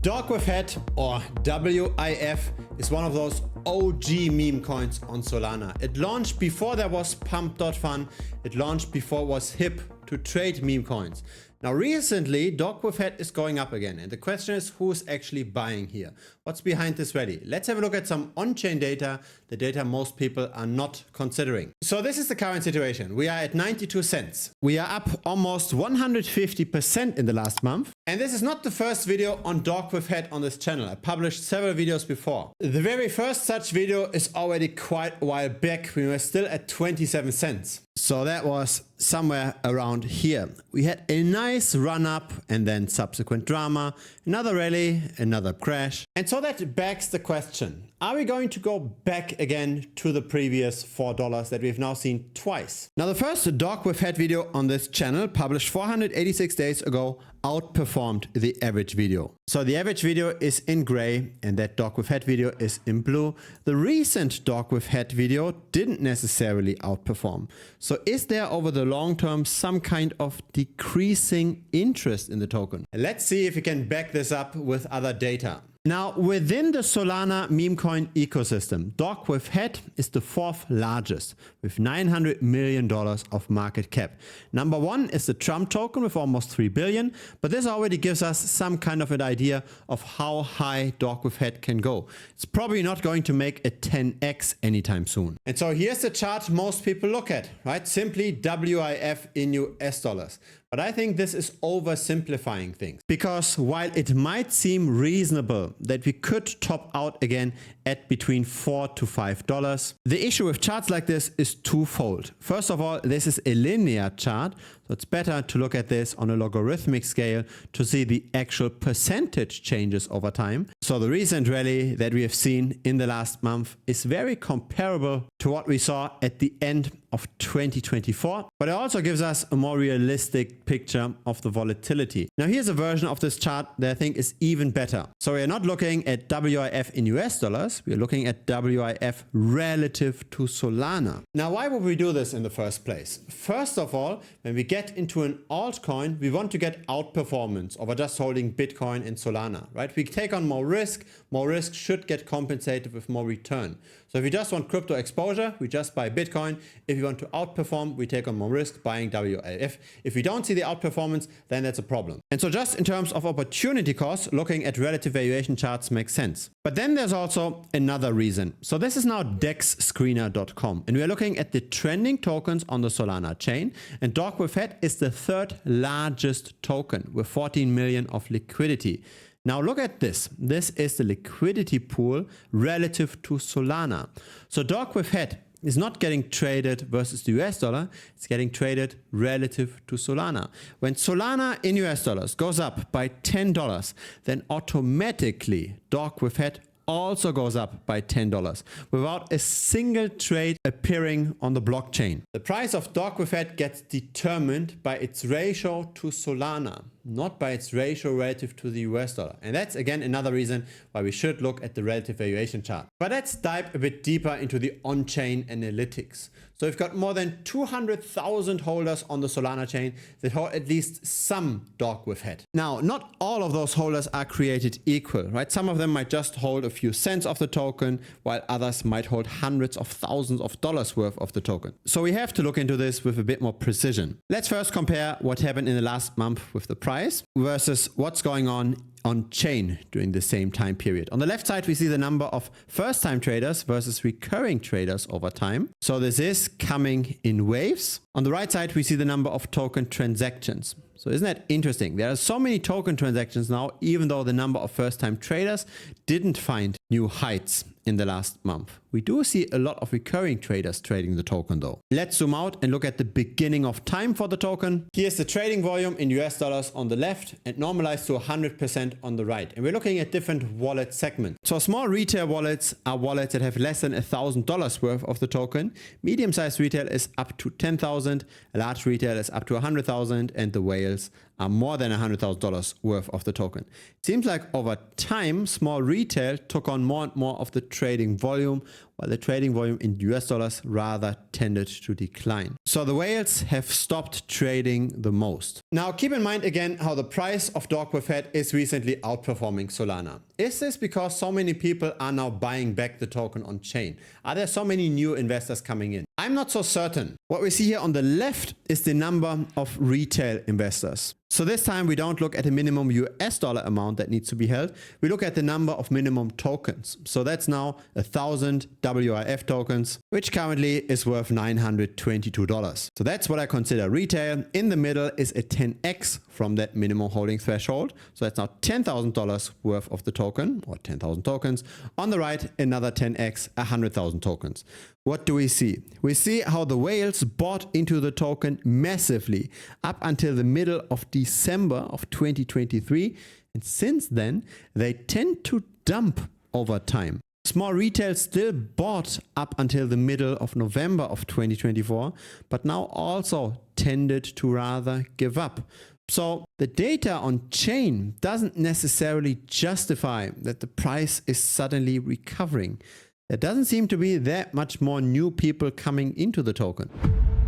DogWifHat, or WIF, is one of those OG meme coins on Solana. It launched before there was Pump.fun. It launched before it was hip to trade meme coins. Now recently, DogWifHat is going up again, and the question is who's actually buying here? What's behind this rally? Let's have a look at some on-chain data, the data most people are not considering. So this is the current situation. We are at 92 cents. We are up almost 150% in the last month. And this is not the first video on DogWifHat on this channel. I published several videos before. The very first such video is already quite a while back. We were still at 27 cents. So that was somewhere around here. We had a nice run up and then subsequent drama, another rally, another crash. And so that begs the question, are we going to go back again to the previous $4 that we've now seen twice? Now the first DogWifHat video on this channel, published 486 days ago, outperformed the average video. So the average video is in gray and that DogWifHat video is in blue. The recent DogWifHat video didn't necessarily outperform. So is there over the long term some kind of decreasing interest in the token? Let's see if we can back this up with other data. Now, within the Solana meme coin ecosystem, DogWifHat is the fourth largest with $900 million of market cap. Number one is the Trump token with almost 3 billion, but this already gives us some kind of an idea of how high DogWifHat can go. It's probably not going to make a 10x anytime soon. And so here's the chart most people look at, right? Simply WIF in US dollars. But I think this is oversimplifying things, because while it might seem reasonable that we could top out again at between $4 to $5, the issue with charts like this is twofold. First of all, this is a linear chart, so it's better to look at this on a logarithmic scale to see the actual percentage changes over time. So the recent rally that we have seen in the last month is very comparable to what we saw at the end of 2024, but it also gives us a more realistic picture of the volatility. Now here's a version of this chart that I think is even better. So we're not looking at WIF in US dollars, we're looking at WIF relative to Solana. Now why would we do this in the first place? First of all, when we get into an altcoin, we want to get outperformance over just holding Bitcoin and Solana, right? We take on more risk should get compensated with more return. So if we just want crypto exposure, we just buy Bitcoin. If we want to outperform, we take on more risk buying WIF. If we don't see the outperformance, then that's a problem. And so just in terms of opportunity cost, looking at relative valuation charts makes sense. But then there's also another reason. So this is now dexscreener.com, and we're looking at the trending tokens on the Solana chain, and DogWifHat is the third largest token with 14 million of liquidity. Now look at this. This is the liquidity pool relative to Solana. So DogWifHat is not getting traded versus the US dollar, it's getting traded relative to Solana. When Solana in US dollars goes up by $10, then automatically DogWifHat also goes up by $10 without a single trade appearing on the blockchain. The price of DogWifHat gets determined by its ratio to Solana, not by its ratio relative to the US dollar. And that's again another reason why we should look at the relative valuation chart. But let's dive a bit deeper into the on-chain analytics. So we've got more than 200,000 holders on the Solana chain that hold at least some DogWifHat. Now, not all of those holders are created equal, right? Some of them might just hold a few cents of the token, while others might hold hundreds of thousands of dollars worth of the token. So we have to look into this with a bit more precision. Let's first compare what happened in the last month with the price versus what's going on chain during the same time period. On the left side, we see the number of first-time traders versus recurring traders over time. So this is coming in waves. On the right side, we see the number of token transactions. So isn't that interesting? There are so many token transactions now, even though the number of first-time traders didn't find new heights in the last month. We do see a lot of recurring traders trading the token though. Let's zoom out and look at the beginning of time for the token. Here's the trading volume in US dollars on the left and normalized to 100% on the right. And we're looking at different wallet segments. So small retail wallets are wallets that have less than $1,000 worth of the token. Medium-sized retail is up to 10,000, a large retail is up to 100,000, and the whales are more than $100,000 worth of the token. It seems like over time, small retail took on more and more of the trading volume, while the trading volume in US dollars rather tended to decline. So the whales have stopped trading the most. Now keep in mind again how the price of DogWifHat is recently outperforming Solana. Is this because so many people are now buying back the token on chain? Are there so many new investors coming in? I'm not so certain. What we see here on the left is the number of retail investors. So this time we don't look at a minimum US dollar amount that needs to be held. We look at the number of minimum tokens. So that's now 1,000 WIF tokens, which currently is worth $922. So that's what I consider retail. In the middle is a 10x from that minimum holding threshold. So that's now $10,000 worth of the token, or 10,000 tokens. On the right, another 10x, 100,000 tokens. What do we see? We see how the whales bought into the token massively up until the middle of December of 2023. And since then, they tend to dump over time. Small retail still bought up until the middle of November of 2024, but now also tended to rather give up. So the data on chain doesn't necessarily justify that the price is suddenly recovering. There doesn't seem to be that much more new people coming into the token.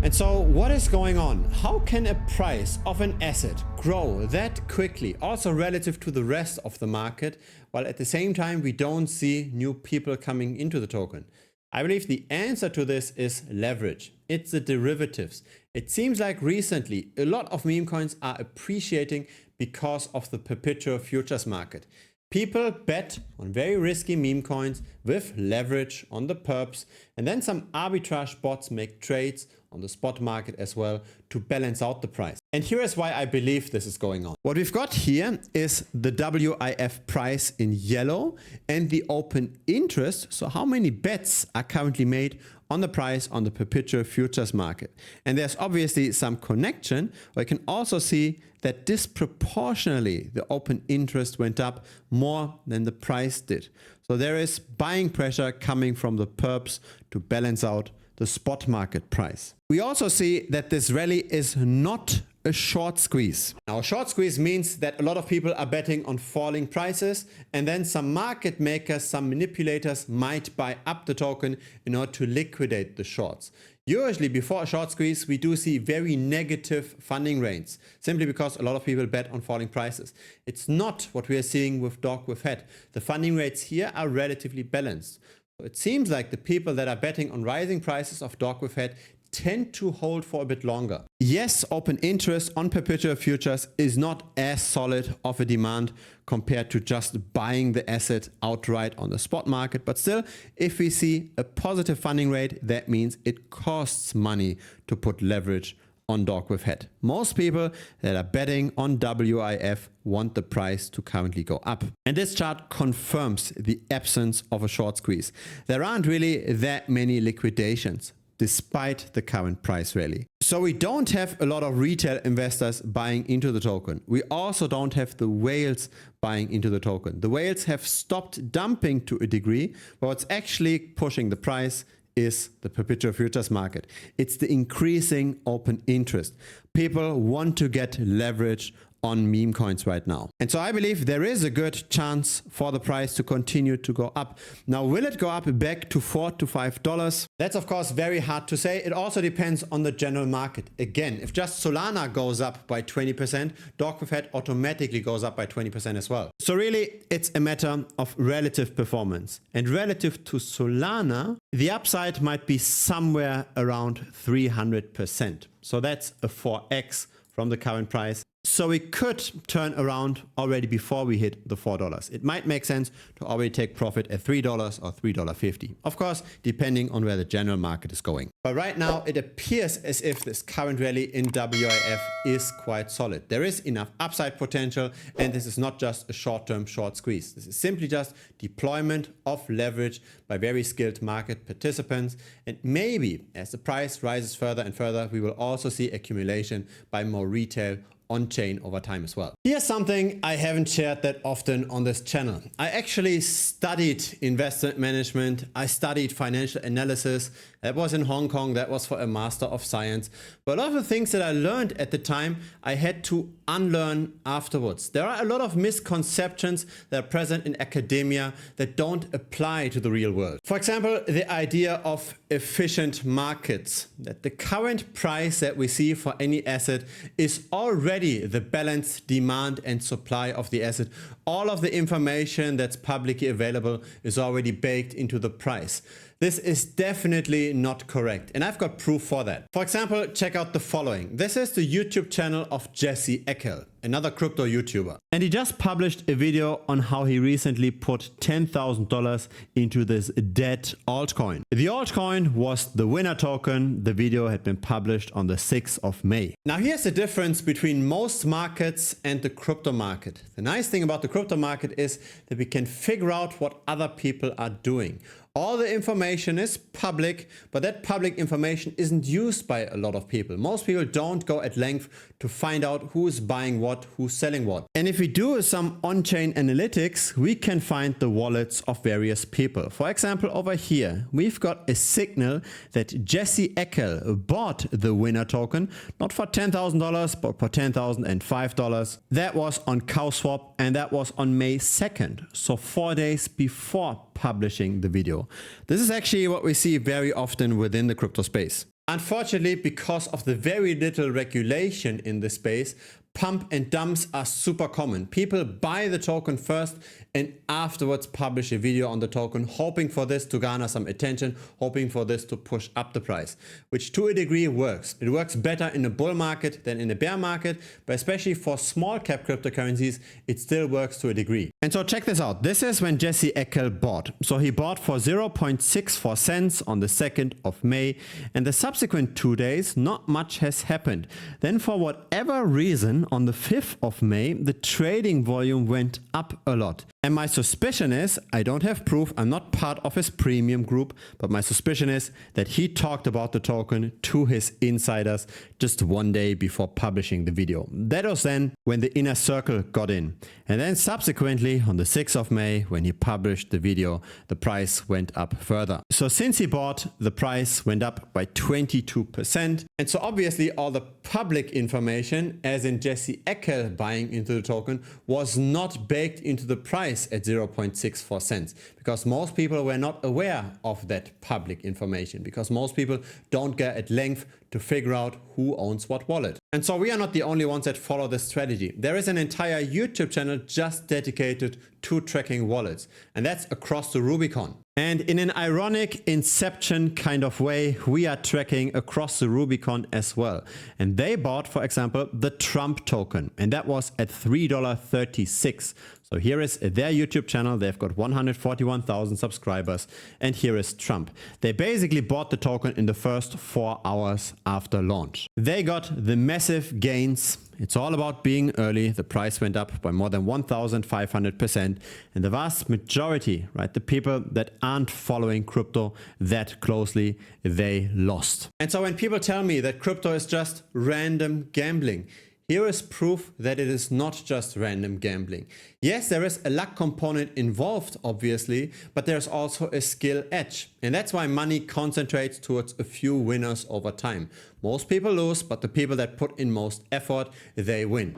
And so what is going on? How can a price of an asset grow that quickly, also relative to the rest of the market, while at the same time we don't see new people coming into the token? I believe the answer to this is leverage. It's the derivatives. It seems like recently a lot of meme coins are appreciating because of the perpetual futures market. People bet on very risky meme coins with leverage on the perps, and then some arbitrage bots make trades on the spot market as well to balance out the price. And here is why I believe this is going on. What we've got here is the WIF price in yellow and the open interest. So how many bets are currently made on the price on the perpetual futures market? And there's obviously some connection, but you can also see that disproportionately the open interest went up more than the price did. So there is buying pressure coming from the perps to balance out the spot market price. We also see that this rally is not a short squeeze. Now, a short squeeze means that a lot of people are betting on falling prices, and then some market makers, some manipulators might buy up the token in order to liquidate the shorts. Usually before a short squeeze, we do see very negative funding rates, simply because a lot of people bet on falling prices. It's not what we are seeing with DogWifHat. The funding rates here are relatively balanced. So it seems like the people that are betting on rising prices of DogWifHat tend to hold for a bit longer. Yes, open interest on perpetual futures is not as solid of a demand compared to just buying the asset outright on the spot market, but still, if we see a positive funding rate, that means it costs money to put leverage on DogWifHat. Most people that are betting on WIF want the price to currently go up. And this chart confirms the absence of a short squeeze. There aren't really that many liquidations despite the current price rally. So we don't have a lot of retail investors buying into the token. We also don't have the whales buying into the token. The whales have stopped dumping to a degree, but what's actually pushing the price is the perpetual futures market. It's the increasing open interest. People want to get leverage on meme coins right now. And so I believe there is a good chance for the price to continue to go up. Now, will it go up back to $4 to $5? That's of course very hard to say. It also depends on the general market. Again, if just Solana goes up by 20%, DogWifHat automatically goes up by 20% as well. So really, it's a matter of relative performance. And relative to Solana, the upside might be somewhere around 300%. So that's a 4x from the current price. So we could turn around already before we hit the $4. It might make sense to already take profit at $3 or $3.50. Of course, depending on where the general market is going. But right now, it appears as if this current rally in WIF is quite solid. There is enough upside potential, and this is not just a short-term short squeeze. This is simply just deployment of leverage by very skilled market participants. And maybe as the price rises further and further, we will also see accumulation by more retail on-chain over time as well. Here's something I haven't shared that often on this channel. I actually studied investment management. I studied financial analysis. That was in Hong Kong. That was for a Master of Science. But a lot of the things that I learned at the time, I had to unlearn afterwards. There are a lot of misconceptions that are present in academia that don't apply to the real world. For example, the idea of efficient markets, that the current price that we see for any asset is already the balanced demand and supply of the asset. All of the information that's publicly available is already baked into the price. This is definitely not correct, and I've got proof for that. For example, check out the following. This is the YouTube channel of Jesse Eckel, another crypto YouTuber. And he just published a video on how he recently put $10,000 into this dead altcoin. The altcoin was the winner token. The video had been published on the 6th of May. Now here's the difference between most markets and the crypto market. The nice thing about the crypto market is that we can figure out what other people are doing. All the information is public, but that public information isn't used by a lot of people. Most people don't go at length to find out who's buying what, who's selling what. And if we do some on-chain analytics, we can find the wallets of various people. For example, over here, we've got a signal that Jesse Eckel bought the winner token, not for $10,000, but for $10,005. That was on CowSwap, and that was on May 2nd, so 4 days before publishing the video. This is actually what we see very often within the crypto space. Unfortunately, because of the very little regulation in the space, pump and dumps are super common. People buy the token first and afterwards publish a video on the token, hoping for this to garner some attention, hoping for this to push up the price, which to a degree works. It works better in a bull market than in a bear market, but especially for small cap cryptocurrencies, it still works to a degree. And so check this out. This is when Jesse Eckel bought. So he bought for 0.64 cents on the 2nd of May, and the subsequent 2 days, not much has happened. Then for whatever reason, on the 5th of May, the trading volume went up a lot. And my suspicion is, I don't have proof, I'm not part of his premium group, but my suspicion is that he talked about the token to his insiders just 1 day before publishing the video. That was then when the inner circle got in. And then subsequently on the 6th of May, when he published the video, the price went up further. So since he bought, the price went up by 22%. And so obviously all the public information, as in Jesse Eckel buying into the token, was not baked into the price at 0.64 cents, because most people were not aware of that public information, because most people don't go at length to figure out who owns what wallet. And so we are not the only ones that follow this strategy. There is an entire YouTube channel just dedicated to tracking wallets, and that's across the Rubicon. And in an ironic inception kind of way, we are tracking across the Rubicon as well. And they bought, for example, the Trump token, and that was at $3.36. So here is their YouTube channel. They've got 141,000 subscribers, and here is Trump. They basically bought the token in the first 4 hours after launch. They got the massive gains. It's all about being early. The price went up by more than 1,500%. And the vast majority, right, the people that aren't following crypto that closely, they lost. And so when people tell me that crypto is just random gambling, here is proof that it is not just random gambling. Yes, there is a luck component involved, obviously, but there's also a skill edge. And that's why money concentrates towards a few winners over time. Most people lose, but the people that put in most effort, they win.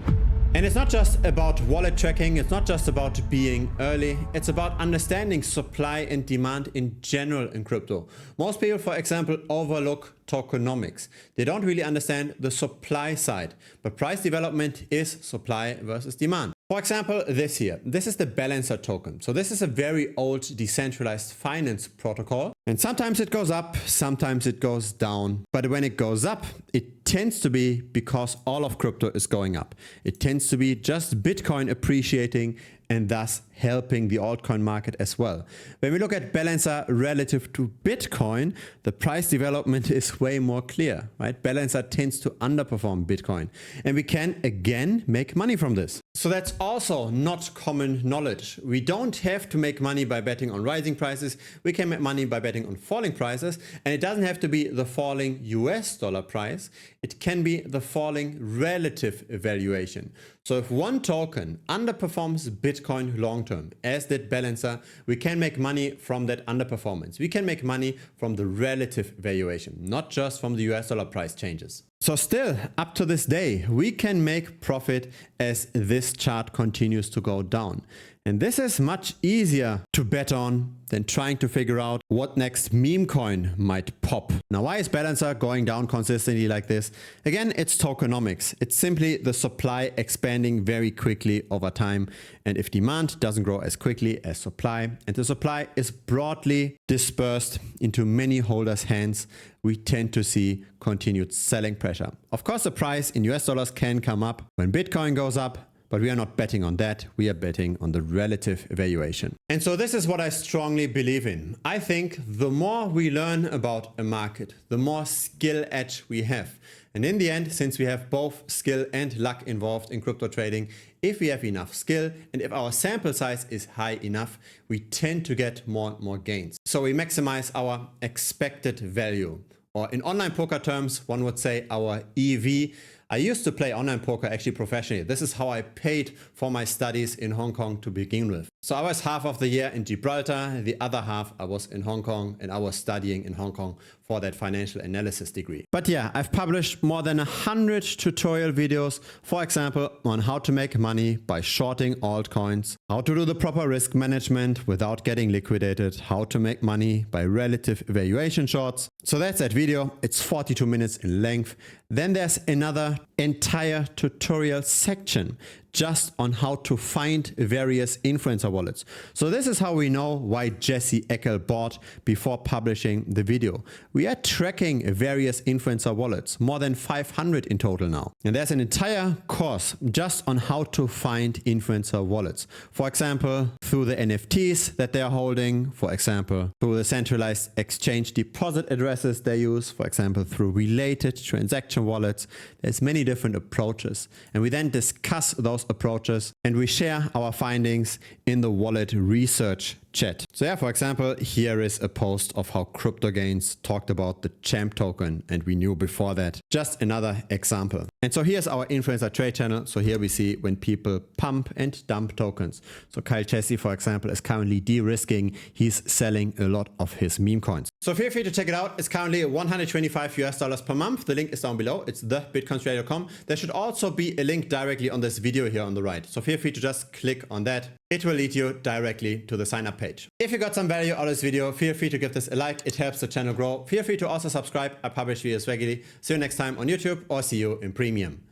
And it's not just about wallet tracking, it's not just about being early, it's about understanding supply and demand in general in crypto. Most people, for example, overlook tokenomics. They don't really understand the supply side, but price development is supply versus demand. For example, this here, this is the balancer token. So this is a very old decentralized finance protocol. And sometimes it goes up, sometimes it goes down. But when it goes up, it tends to be because all of crypto is going up. It tends to be just Bitcoin appreciating and thus helping the altcoin market as well. When we look at Balancer relative to Bitcoin, the price development is way more clear, right? Balancer tends to underperform Bitcoin, and we can again make money from this. So that's also not common knowledge. We don't have to make money by betting on rising prices. We can make money by betting on falling prices, and it doesn't have to be the falling US dollar price. It can be the falling relative valuation. So if one token underperforms Bitcoin long term, as did Balancer, we can make money from that underperformance. We can make money from the relative valuation, not just from the US dollar price changes. So still, up to this day, we can make profit as this chart continues to go down. And this is much easier to bet on than trying to figure out what next meme coin might pop. Now, why is Balancer going down consistently like this? Again, it's tokenomics. It's simply the supply expanding very quickly over time. And if demand doesn't grow as quickly as supply, and the supply is broadly dispersed into many holders' hands, we tend to see continued selling pressure. Of course, the price in US dollars can come up when Bitcoin goes up, but we are not betting on that. We are betting on the relative valuation. And so this is what I strongly believe in. I think the more we learn about a market, the more skill edge we have. And in the end, since we have both skill and luck involved in crypto trading, if we have enough skill and if our sample size is high enough, we tend to get more and more gains. So we maximize our expected value. Or in online poker terms, one would say our EV. I used to play online poker actually professionally. This is how I paid for my studies in Hong Kong to begin with. So I was half of the year in Gibraltar, the other half I was in Hong Kong, and I was studying in Hong Kong for that financial analysis degree. But yeah, I've published more than 100 tutorial videos, for example, on how to make money by shorting altcoins, how to do the proper risk management without getting liquidated, how to make money by relative valuation shorts. So that's that video. It's 42 minutes in length. Then there's another entire tutorial section just on how to find various influencer wallets. So this is how we know why Jesse Eckel bought before publishing the video. We are tracking various influencer wallets, more than 500 in total now. And there's an entire course just on how to find influencer wallets. For example, through the NFTs that they are holding, for example, through the centralized exchange deposit addresses they use, for example, through related transaction wallets. There's many different approaches. And we then discuss those approaches and we share our findings in the wallet research chat. So yeah, for example, here is a post of how CryptoGains talked about the Champ token, and we knew before that. Just another example. And so here's our influencer trade channel. So here we see when people pump and dump tokens. So Kyle Chessy, for example, is currently de-risking. He's selling a lot of his meme coins. So feel free to check it out. It's currently $125 US per month. The link is down below. It's thebitcoinstrader.com. There should also be a link directly on this video here on the right. So feel free to just click on that. It will lead you directly to the sign up page. If you got some value out of this video, feel free to give this a like. It helps the channel grow. Feel free to also subscribe. I publish videos regularly. See you next time on YouTube or see you in premium.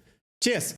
Cheers.